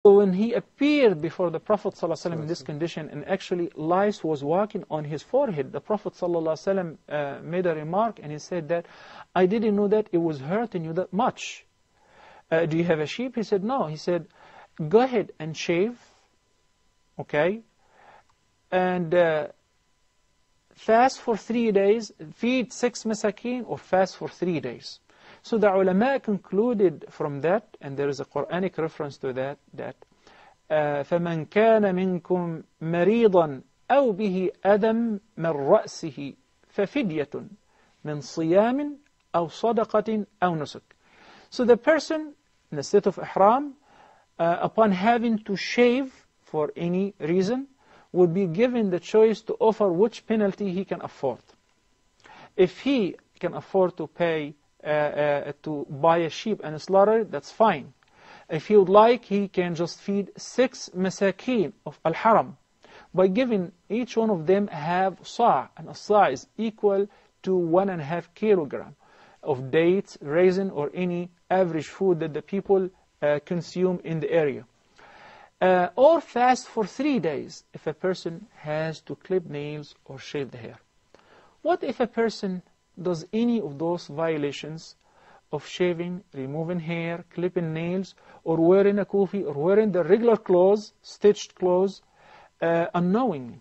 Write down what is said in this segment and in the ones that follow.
So when he appeared before the Prophet ﷺ in this condition, and actually lice was walking on his forehead, the Prophet ﷺ made a remark and he said that, I didn't know that it was hurting you that much. Do you have a sheep? He said, no. He said, go ahead and shave, okay, and fast for 3 days, feed 6 masakin, or fast for 3 days. So the ulama concluded from that, and there is a Quranic reference to that, that فَمَنْ كَانَ مِنْكُمْ مَرِيضًا أَوْ بِهِ أَدَمْ مِنْ رَأْسِهِ فَفِدْيَةٌ مِنْ صِيَامٍ أَوْ صَدَقَةٍ أَوْ نُسُكٍ. So the person in the state of ihram, upon having to shave for any reason, would be given the choice to offer which penalty he can afford. If he can afford to pay to buy a sheep and slaughter, that's fine. If he would like, he can just feed 6 masakin of al-haram by giving each one of them half sa', and a sa' is equal to 1.5 kilogram of dates, raisin, or any average food that the people consume in the area. Or fast for 3 days if a person has to clip nails or shave the hair. What if a person does any of those violations of shaving, removing hair, clipping nails, or wearing a kufi, or wearing the regular clothes, stitched clothes, unknowingly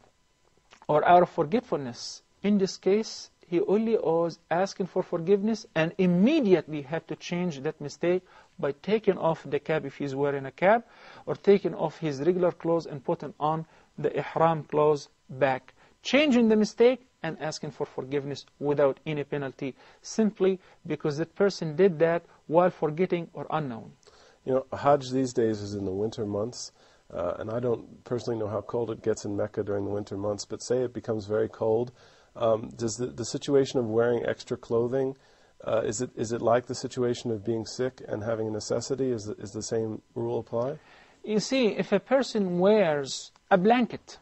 or out of forgetfulness? In this case, he only owes asking for forgiveness and immediately have to change that mistake by taking off the cap if he's wearing a cap, or taking off his regular clothes and putting on the ihram clothes back. Changing the mistake and asking for forgiveness without any penalty, simply because that person did that while forgetting or unknown. You know, Hajj these days is in the winter months, and I don't personally know how cold it gets in Mecca during the winter months, but say it becomes very cold. Does the situation of wearing extra clothing, is it like the situation of being sick and having a necessity? Is the same rule apply? You see, if a person wears a blanket,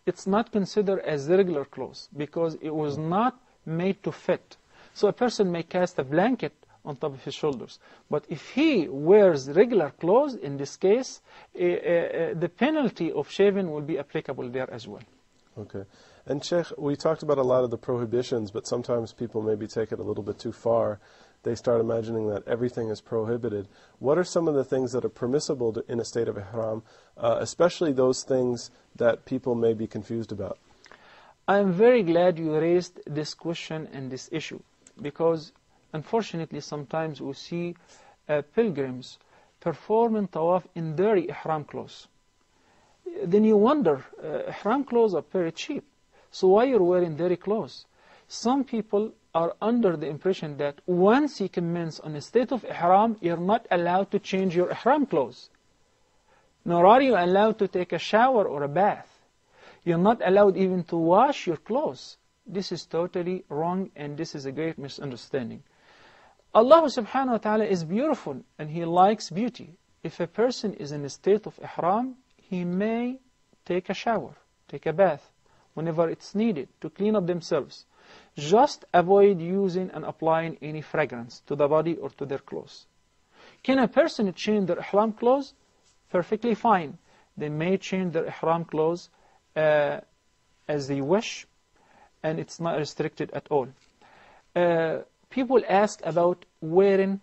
it's not considered as regular clothes because it was not made to fit. So a person may cast a blanket on top of his shoulders. But if he wears regular clothes, in this case, the penalty of shaving will be applicable there as well. Okay. And Sheikh, we talked about a lot of the prohibitions, but sometimes people maybe take it a little bit too far. They start imagining that everything is prohibited. What are some of the things that are permissible in a state of ihram, especially those things that people may be confused about? I'm very glad you raised this question and this issue, because unfortunately sometimes we see pilgrims performing tawaf in dirty ihram clothes. Then you wonder, ihram clothes are very cheap, so why you're wearing dirty clothes? Some people are under the impression that once you commence on a state of ihram, you're not allowed to change your ihram clothes. Nor are you allowed to take a shower or a bath. You're not allowed even to wash your clothes. This is totally wrong, and this is a great misunderstanding. Allah subhanahu wa ta'ala is beautiful, and He likes beauty. If a person is in a state of ihram, he may take a shower, take a bath, whenever it's needed to clean up themselves. Just avoid using and applying any fragrance to the body or to their clothes. Can a person change their ihram clothes? Perfectly fine. They may change their ihram clothes as they wish, and it's not restricted at all. People ask about wearing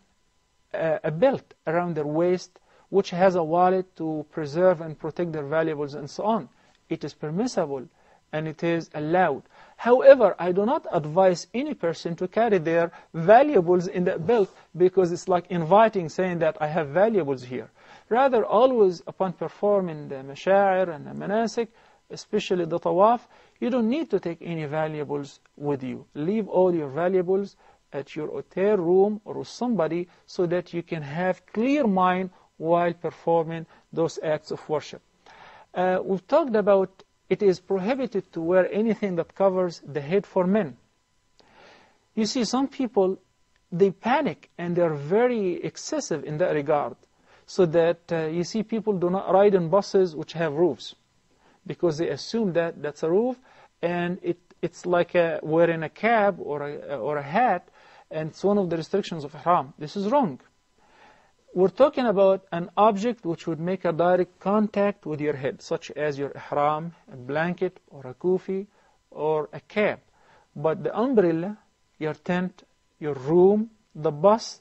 a belt around their waist which has a wallet to preserve and protect their valuables and so on. It is permissible and it is allowed. However, I do not advise any person to carry their valuables in the belt, because it's like inviting, saying that I have valuables here. Rather, always upon performing the masha'ir and the manasik, especially the tawaf, you don't need to take any valuables with you. Leave all your valuables at your hotel room or with somebody, so that you can have clear mind while performing those acts of worship. We've talked about it is prohibited to wear anything that covers the head for men. You see, some people, they panic and they're very excessive in that regard, so that you see people do not ride in buses which have roofs, because they assume that that's a roof, and it's like wearing a cap or a hat, and it's one of the restrictions of ihram. This is wrong. we're talking about an object which would make a direct contact with your head, such as your ihram, a blanket, or a kufi, or a cap. But the umbrella, your tent, your room, the bus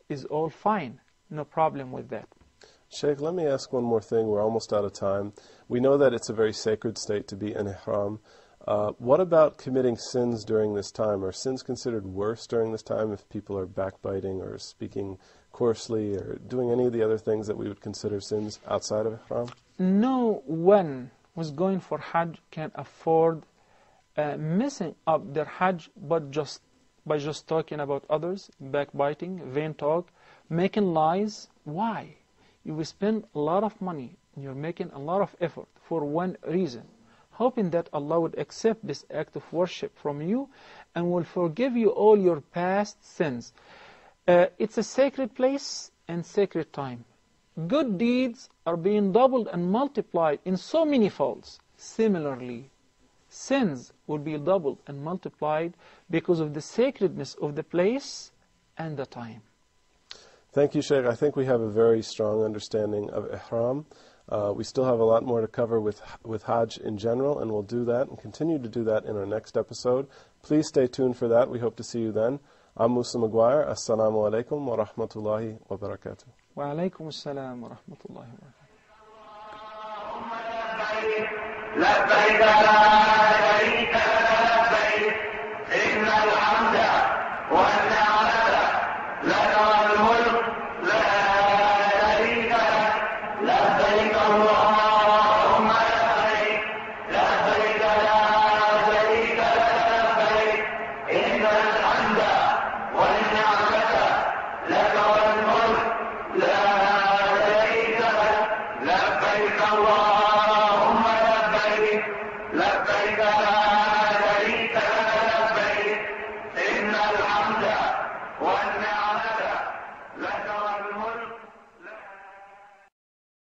is all fine. No problem with that. Sheikh, let me ask one more thing. We're almost out of time. We know that it's a very sacred state to be in ihram. What about committing sins during this time? Are sins considered worse during this time if people are backbiting or speaking coarsely or doing any of the other things that we would consider sins outside of ihram? No one who's going for Hajj can afford messing up their Hajj by just talking about others, backbiting, vain talk, making lies. Why? You will spend a lot of money and you're making a lot of effort for one reason, hoping that Allah would accept this act of worship from you and will forgive you all your past sins. It's a sacred place and sacred time. Good deeds are being doubled and multiplied in so many folds. Similarly, sins will be doubled and multiplied because of the sacredness of the place and the time. Thank you, Sheikh. I think we have a very strong understanding of ihram. We still have a lot more to cover with Hajj in general, and we'll do that and continue to do that in our next episode. Please stay tuned for that. We hope to see you then. I'm Musa Maguire. Assalamu alaikum wa rahmatullahi wa barakatuh. Wa alaikum assalam wa rahmatullahi wa barakatuh. لبيك لا شريك لبيك إن الحمد والنعمة لك والملك لا شريك لك لبيك اللهم لبيك لبيك لا شريك لك لبيك إن الحمد والنعمة لك والملك لا شريك لك لبيك اللهم